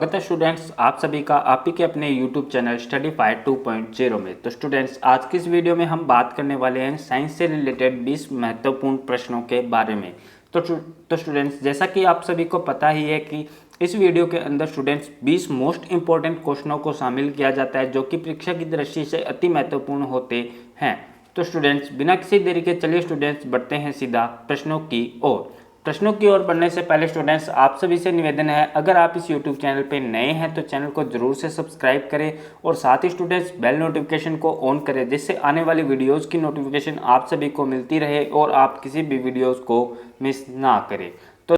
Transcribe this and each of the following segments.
स्वागत है स्टूडेंट्स, आप सभी का आप ही के अपने YouTube चैनल स्टडी फाइव 2.0 में। तो स्टूडेंट्स, आज की इस वीडियो में हम बात करने वाले हैं साइंस से रिलेटेड 20 महत्वपूर्ण प्रश्नों के बारे में। तो स्टूडेंट्स, जैसा कि आप सभी को पता ही है कि इस वीडियो के अंदर स्टूडेंट्स 20 मोस्ट इंपॉर्टेंट क्वेश्चनों को शामिल किया जाता है जो कि परीक्षा की दृष्टि से अति महत्वपूर्ण होते हैं। तो स्टूडेंट्स, बिना किसी देरी के चलिए स्टूडेंट्स बढ़ते हैं सीधा प्रश्नों की ओर। प्रश्नों की ओर बढ़ने से पहले स्टूडेंट्स, आप सभी से निवेदन है, अगर आप इस YouTube चैनल पे नए हैं तो चैनल को जरूर से सब्सक्राइब करें और साथ ही स्टूडेंट्स बेल नोटिफिकेशन को ऑन करें जिससे आने वाली वीडियोस की नोटिफिकेशन आप सभी को मिलती रहे और आप किसी भी वीडियोस को मिस ना करें। तो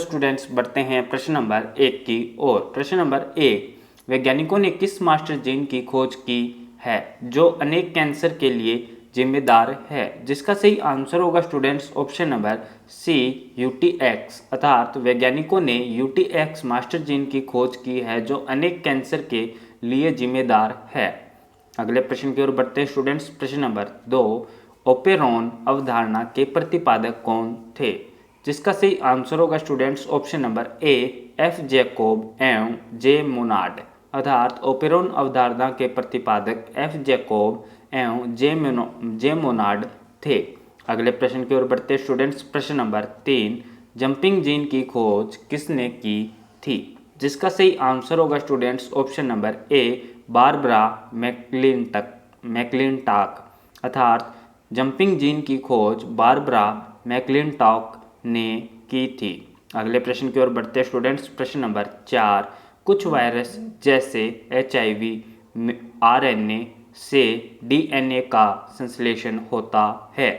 स्टूडेंट्स, बढ़ते हैं प्रश्न नंबर 1 की ओर। प्रश्न नंबर 1, वैज्ञानिकों ने किस मास्टर जीन की खोज की है जो अनेक कैंसर के लिए जिम्मेदार है? जिसका सही आंसर होगा स्टूडेंट्स ऑप्शन नंबर सी, यूटीएक्स। अर्थात वैज्ञानिकों ने यूटीएक्स मास्टर जीन की खोज की है जो अनेक कैंसर के लिए जिम्मेदार है। अगले प्रश्न की ओर बढ़ते हैं स्टूडेंट्स। प्रश्न नंबर 2, ओपेरॉन अवधारणा के प्रतिपादक कौन थे? जिसका सही आंसर होगा स्टूडेंट्स ऑप्शन नंबर ए, एफ जैकोब एवं जे मोनार्ड। अर्थात ओपेरॉन अवधारणा के प्रतिपादक एफ जैकोब एवं जे मोनार्ड थे। अगले प्रश्न की ओर बढ़ते स्टूडेंट्स। प्रश्न नंबर 3, जंपिंग जीन की खोज किसने की थी? जिसका सही आंसर होगा students option number A, Barbara McClintock. अर्थात जंपिंग जीन की खोज बारबरा मैकलिंटॉक ने की थी। अगले प्रश्न की ओर बढ़ते स्टूडेंट्स। प्रश्न नंबर 4, कुछ वायरस जैसे HIV RNA से DNA का संश्लेषण होता है।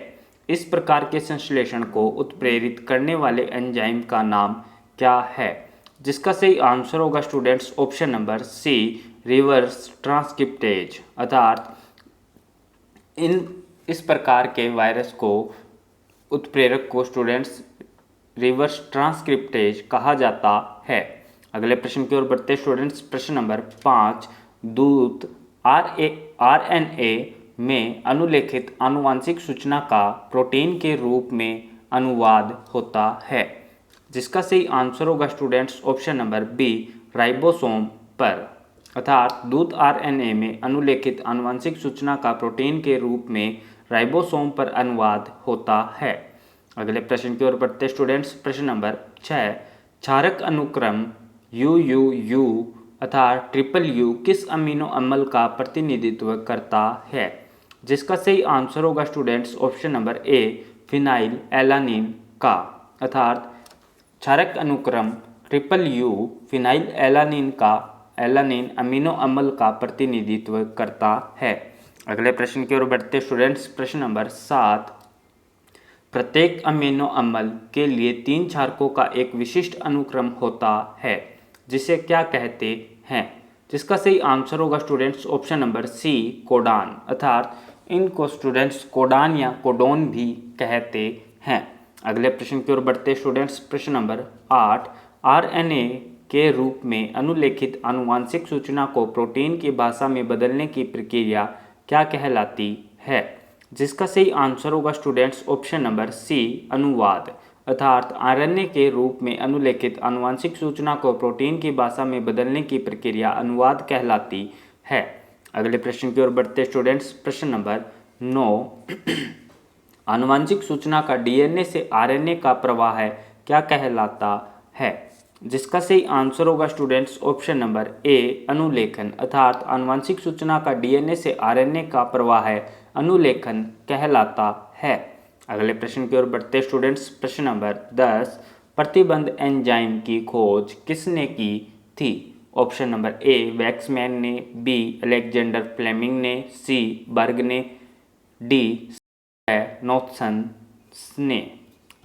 इस प्रकार के संश्लेषण को उत्प्रेरित करने वाले एंजाइम का नाम क्या है? जिसका सही आंसर होगा students option number C, reverse transcriptase. अर्थात इस प्रकार के वायरस को उत्प्रेरक को स्टूडेंट्स रिवर्स ट्रांसक्रिप्टेज कहा जाता है। अगले प्रश्न की ओर बढ़ते स्टूडेंट्स। प्रश्न नंबर 5, दूत RNA में अनुलेखित आनुवांशिक सूचना का प्रोटीन के रूप में अनुवाद होता है। जिसका सही आंसर होगा students option number B, ribosome पर। अर्थात दूत RNA में अनुलेखित आनुवांशिक सूचना का प्रोटीन के रूप में राइबोसोम पर अनुवाद होता है। अगले प्रश्न की ओर बढ़ते स्टूडेंट्स। प्रश्न नंबर 6, क्षारक अनुक्रम UUU अर्थात U किस अमीनो अम्ल का प्रतिनिधित्व करता है? जिसका सही आंसर होगा स्टूडेंट्स ऑप्शन नंबर ए, फिनाइल एलानिन का। अर्थात क्षारक अनुक्रम U फिनाइल एलानिन अमीनो अम्ल का प्रतिनिधित्व करता है। अगले प्रश्न की ओर बढ़ते स्टूडेंट्स। प्रश्न नंबर 7, प्रत्येक अमीनो अम्ल के लिए 3 क्षारकों का एक विशिष्ट अनुक्रम होता है जिसे क्या कहते हैं? जिसका सही आंसर होगा students option number C, codon. अर्थात इनको स्टूडेंट्स कोडान या कोडोन भी कहते हैं। अगले प्रश्न की ओर बढ़ते स्टूडेंट्स। प्रश्न नंबर 8, RNA के रूप में अनुलेखित आनुवांशिक सूचना को प्रोटीन की भाषा में बदलने की प्रक्रिया क्या कहलाती है? जिसका सही आंसर होगा स्टूडेंट्स ऑप्शन नंबर सी, अनुवाद। अर्थात RNA के रूप में अनुलेखित आनुवांशिक सूचना को प्रोटीन की भाषा में बदलने की प्रक्रिया अनुवाद कहलाती है। अगले प्रश्न की ओर बढ़ते स्टूडेंट्स। प्रश्न नंबर 9, आनुवांशिक सूचना का DNA से RNA का प्रवाह क्या कहलाता है? जिसका सही आंसर होगा स्टूडेंट्स ऑप्शन नंबर ए, अनुलेखन। अर्थात आनुवांशिक सूचना का DNA से RNA का प्रवाह अनुलेखन कहलाता है। अगले प्रश्न की ओर बढ़ते स्टूडेंट्स। प्रश्न नंबर 10, प्रतिबंध एंजाइम की खोज किसने की थी? ऑप्शन नंबर ए, वैक्समैन ने, बी, अलेक्जेंडर फ्लेमिंग ने, सी, बर्ग ने, डी, नॉथसन ने।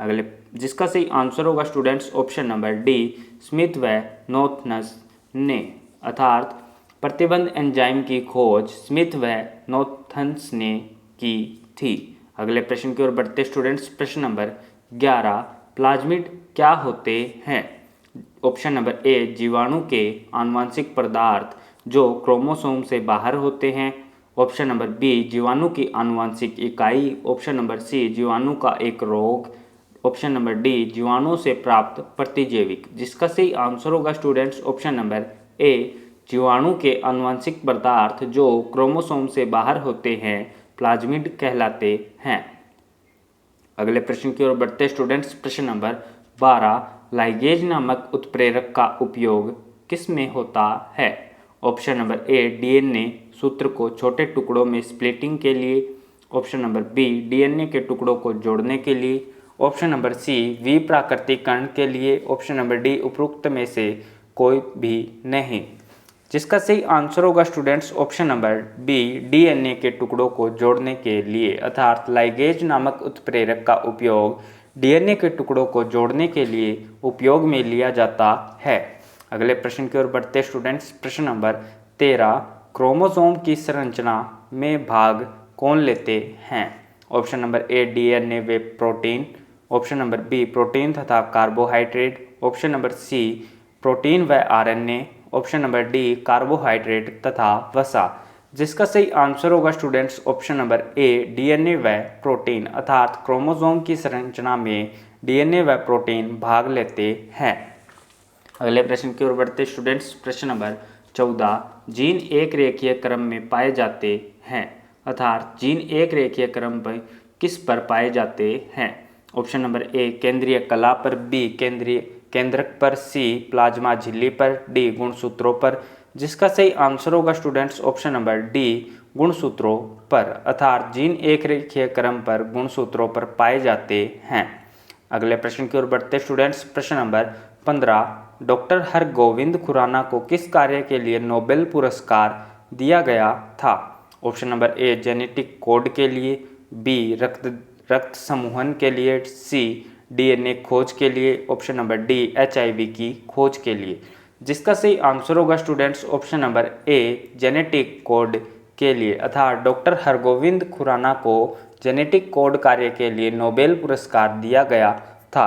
अगले जिसका सही आंसर होगा students option number D, Smith व नॉथनस ने। अर्थात प्रतिबंध एंजाइम की खोज स्मिथ व नॉथन्स ने की थी। अगले प्रश्न की ओर बढ़ते स्टूडेंट्स। प्रश्न नंबर 11, प्लाज्मिड क्या होते हैं? ऑप्शन नंबर ए, जीवाणु के आनुवांशिक पदार्थ जो क्रोमोसोम से बाहर होते हैं। ऑप्शन नंबर बी, जीवाणु की आनुवांशिक इकाई। ऑप्शन नंबर सी, जीवाणु का एक रोग। ऑप्शन नंबर डी जीवाणु से प्राप्त प्रतिजैविक। जिसका सही आंसर होगा स्टूडेंट्स ऑप्शन नंबर ए जीवाणु के आनुवंशिक पदार्थ जो क्रोमोसोम से बाहर होते हैं प्लाज्मिड कहलाते हैं। अगले प्रश्न की ओर बढ़ते स्टूडेंट्स। प्रश्न नंबर 12 लाइगेज नामक उत्प्रेरक का उपयोग किस में होता है? ऑप्शन नंबर ए डीएनए सूत्र को छोटे टुकड़ों में स्प्लिटिंग के लिए, ऑप्शन नंबर बी डीएनए के टुकड़ों को जोड़ने के लिए, ऑप्शन नंबर सी विप्राकृतिकरण के लिए, ऑप्शन नंबर डी उपरोक्त में से कोई भी नहीं। जिसका सही आंसर होगा students option number B DNA के टुकड़ों को जोड़ने के लिए, अर्थात लाइगेज नामक उत्प्रेरक का उपयोग डीएनए के टुकड़ों को जोड़ने के लिए उपयोग में लिया जाता है। अगले प्रश्न की ओर बढ़ते स्टूडेंट्स। प्रश्न नंबर 13 क्रोमोसोम की संरचना में भाग कौन लेते हैं? ऑप्शन नंबर ए डीएनए व protein, option number B protein तथा carbohydrate, option number C protein व RNA, option number D carbohydrate तथा वसा। जिसका सही आंसर होगा students option number A DNA व प्रोटीन, अर्थात क्रोमोसोम की संरचना में डीएनए व प्रोटीन भाग लेते हैं। अगले प्रश्न की ओर बढ़ते स्टूडेंट्स। प्रश्न नंबर 14 जीन एक रेखीय क्रम में पाए जाते हैं, अर्थात जीन एक रेखीय क्रम पर किस पर पाए जाते हैं? ऑप्शन नंबर ए केंद्रीय कला पर, बी केंद्रीय केंद्रक पर, सी प्लाज्मा झिल्ली पर, डी गुणसूत्रों पर। जिसका सही आंसर होगा स्टूडेंट्स ऑप्शन नंबर डी गुणसूत्रों पर, अर्थात जीन एक रेखीय क्रम पर गुणसूत्रों पर पाए जाते हैं। अगले प्रश्न की ओर बढ़ते स्टूडेंट्स। प्रश्न नंबर 15 डॉक्टर हरगोविंद खुराना को किस कार्य के लिए नोबेल पुरस्कार दिया गया था? Option number a genetic code के लिए, बी रक्त समूहन के लिए, सी डीएनए खोज के लिए, ऑप्शन नंबर डी एचआईवी की खोज के लिए। जिसका सही आंसर होगा students option number a genetic code के लिए, अर्थात डॉक्टर हरगोविंद खुराना को जेनेटिक कोड कार्य के लिए नोबेल पुरस्कार दिया गया था।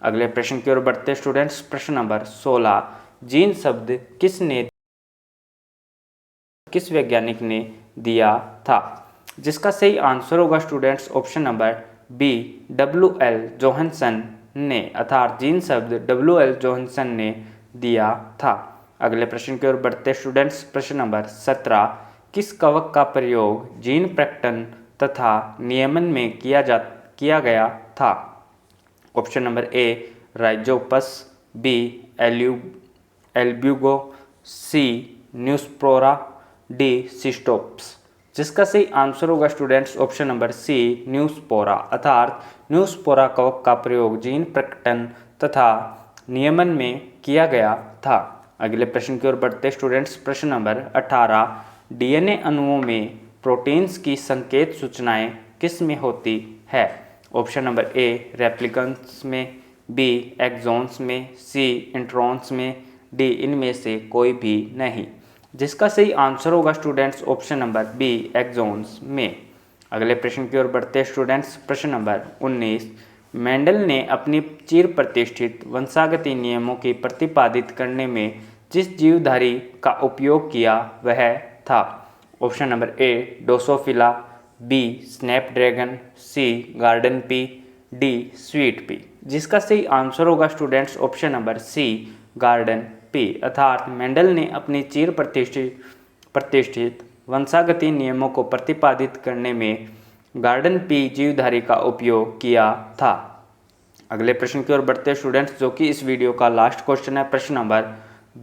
अगले प्रश्न की ओर बढ़ते स्टूडेंट्स। प्रश्न नंबर 16 जीन शब्द किस वैज्ञानिक ने दिया था? जिसका सही आंसर होगा students option number B WL Johannsen ने, अर्थात जीन शब्द WL जोहानसन ने दिया था। अगले प्रश्न की ओर बढ़ते स्टूडेंट्स। प्रश्न नंबर 17 किस कवक का प्रयोग जीन प्रकटन तथा नियमन में किया गया था? Option number A Rhizopus, B Albugo, C Neurospora, D Cystopus. जिसका सही आंसर होगा students option number C Neurospora, अर्थात न्यूस्पोरा कवक का प्रयोग जीन प्रकटन तथा नियमन में किया गया था। अगले प्रश्न की ओर बढ़ते स्टूडेंट्स। प्रश्न नंबर 18 डीएनए अणुओं में प्रोटीन्स की संकेत सूचनाएं किस में होती है? ऑप्शन नंबर ए रेप्लिकेंट्स में, बी एक्सॉन्स में, सी इंट्रॉन्स में, डी इनमें से कोई भी नहीं। जिसका सही आंसर होगा students option number B exons में। अगले प्रश्न की ओर बढ़ते स्टूडेंट्स। प्रश्न नंबर 19 मेंडल ने अपनी चिर प्रतिष्ठित वंशागति नियमों की प्रतिपादित करने में जिस जीवधारी का उपयोग किया वह था? Option number A drosophila, B snapdragon, C garden pea, D sweet pea. जिसका सही आंसर होगा students option number C garden pea, अर्थात मेंडल ने अपनी चिर प्रतिष्ठित वंशागति नियमों को प्रतिपादित करने में गार्डन पी जीवधारी का उपयोग किया था। अगले प्रश्न की ओर बढ़ते स्टूडेंट्स, जो कि इस वीडियो का लास्ट क्वेश्चन है। प्रश्न नंबर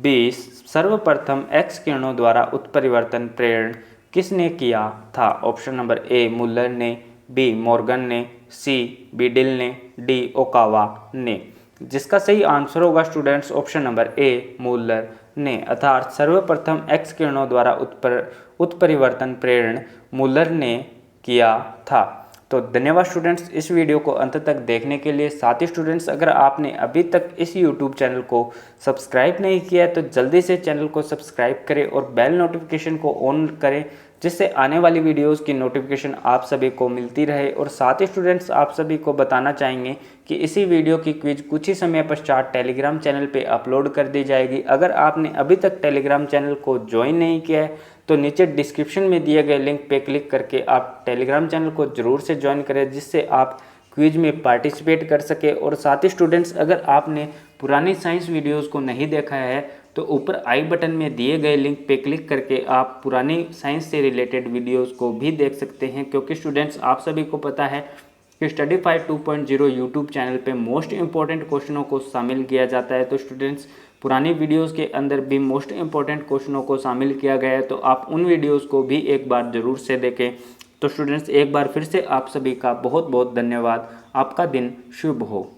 20 सर्वप्रथम एक्स किरणों द्वारा उत्परिवर्तन प्रेरण किसने किया था? ऑप्शन नंबर ए मुल्लर ने, बी मॉर्गन ने, सी बीडिल ने, डी ओकावा ने। जिसका सही आंसर होगा स्टूडेंट्स ऑप्शन नंबर ए मुल्लर ने, अर्थात सर्वप्रथम एक्स किरणों द्वारा उत्परिवर्तन प्रेरण मुल्लर ने किया था। तो धन्यवाद स्टूडेंट्स इस वीडियो को अंत तक देखने के लिए। साथ ही स्टूडेंट्स अगर आपने अभी तक इस YouTube चैनल को सब्सक्राइब नहीं किया है तो जल्दी से चैनल को सब्सक्राइब करें और बेल नोटिफिकेशन को ऑन करें, जिससे आने वाली वीडियोस की नोटिफिकेशन आप सभी को मिलती रहे। और साथ ही स्टूडेंट्स आप सभी को बताना चाहेंगे कि इसी वीडियो की क्विज कुछ ही समय पश्चात टेलीग्राम चैनल पे अपलोड कर दी जाएगी। अगर आपने अभी तक टेलीग्राम चैनल को ज्वाइन नहीं किया है तो नीचे डिस्क्रिप्शन में दिए गए लिंक पे क्लिक करके आप टेलीग्राम चैनल को ज़रूर से ज्वाइन करें, जिससे आप क्विज में पार्टिसिपेट कर सके। और साथ ही स्टूडेंट्स, अगर आपने पुरानी साइंस वीडियोस को नहीं देखा है तो ऊपर आई बटन में दिए गए लिंक पे क्लिक करके आप पुरानी साइंस से रिलेटेड वीडियोस को भी देख सकते हैं, क्योंकि स्टूडेंट्स आप सभी को पता है कि स्टडी फाइट 2.0 यूट्यूब चैनल पे मोस्ट इंपॉर्टेंट क्वेश्चनों को शामिल किया जाता है। तो स्टूडेंट्स, पुरानी वीडियोस के अंदर भी मोस्ट इंपॉर्टेंट क्वेश्चनों को शामिल किया गया है, तो आप उन वीडियोस को भी एक बार ज़रूर से देखें। तो स्टूडेंट्स, एक बार फिर से आप सभी का बहुत बहुत धन्यवाद। आपका दिन शुभ हो।